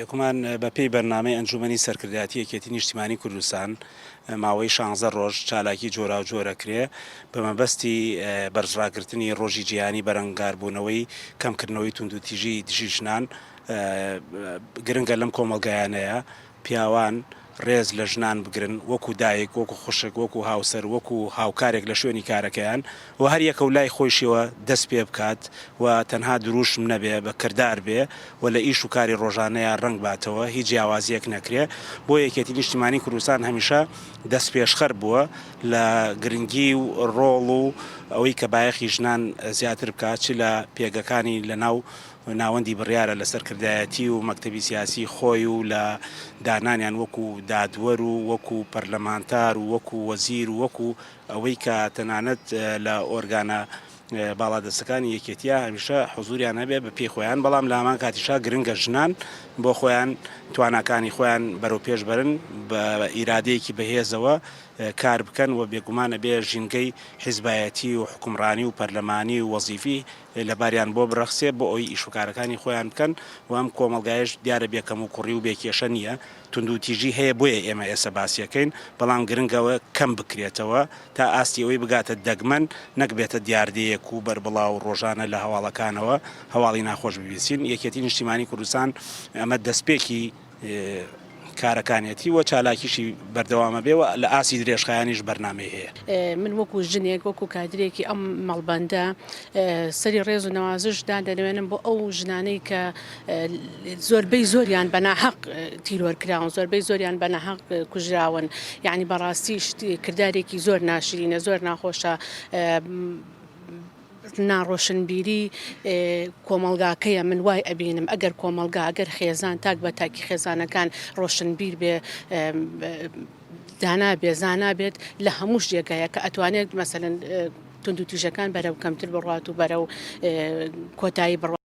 یەکمان بەپێی بەرنامەی ئەنجومەنی سەرکردایەتی یەکێتی نیشتیمانی کوردستان ماوەی 16 ڕۆژ چالاکی جۆرا و جۆرەکرێ بە مەبەستی بەرژڕاگرتنی ڕۆژی جیهانی بەرەنگاربوونەوەی کەمکردنەوەی توندوتیژی دژی گرنگە لەم کۆمەڵگایانەیە پیاوان ڕێز لە ژنان بگرن وەکو دایک وەکو خوشک وەکو هاوسەر وەکو هاوکارێک لە شوێنی کارەکەیان و هەر یەکە و لای خۆشیەوە دەست پێ بکات و تەنها دروشم نەبێ بە کردار بێ و لە ئیش و کاری ڕۆژانەیە ڕنگ باتەوە هیچ جیاوازیەک نەکرێ بۆ یەکێتی نیشتیمانی کوردستان هەمیشە دەست پێشخەر بووە لە گرنگی و ڕۆڵ و ئەوەی کە بایەخی ژنان زیاتر بکات چ لە پێگەکانی لە ناوەندی بڕیارە لە سەرکردایەتی و مەکتەبی سیاسی خۆی و لە دانانیان وەکو دادوەر و وەکو پەرلەمانتار و وەکو وەزیر و وەکو ئەوەی کە تەنانەت لە ئۆرگانە باڵادەستەکانی یەکێتیە هەمیشە حوزوریان هەبێ بە پێی خۆیان بەڵام لە هەمان کاتیشا گرنگە ژنان بۆ خۆیان تواناکانی خۆیان بەرەو پێش بەرن بە ئیرادەیەکی بەهێزەوە کار بکەن و بێگومانە بێ ژینگەی حیزبایەتی و حکومڕانی و پەرلەمانی و وەزیفی لەباریان بۆ بڕەخسێ بۆ ئەوی ئیشوکارەکانی خۆیان بکەن و ئەم کۆمەڵگایش دیارە بێکەم و کوڕی و بێکێشە نییە توندوتیژی هەیە بۆیە ئێمە ئێستا باسیەکەین بەڵام گرنگەوە کەم بکرێتەوە تا ئاستی ئەوەی بگاتە دەگمەن نەکبێتە دیاردەیەک و بەربڵاو ڕۆژانە لە هەواڵەکانەوە هەواڵی ناخۆش ببیستین یەکێتی نیشتیمانی کوردستان ئەمە دەستپێکی کارەکانێتی وە چالاکیشی بەردەوامە بێەوە لە ئاسی درێژخایانیش بەرنامەی هەیە من وەکو ژنێک وەکو کادرێکی ئەم مەڵبەندە سەری ڕێز و نەوازشدا دەنوێنم بۆ ئەو ژنانەی کە زۆربەی زۆریان بەناحەق تیرۆرکراون زۆربەی زۆریان بەناحەق کوژراون یعنی بەڕاستی کردارێکی زۆر ناشرینە زۆر ناخۆشە ناڕۆشنبیری کۆمەلگاکەیە من وای ئەبینم ئەگەر کۆمەلگا ئەگەر خێزان تاک بە تاکی خێزانەکان ڕۆشنبیر بێ دانا بێزانە بێت لە هەموو شتێکایە کە ئەتوانێت مەسەلەن توندوتیژەکان بەرەو کەمتر بڕات و بەرەو کۆتایی بڕات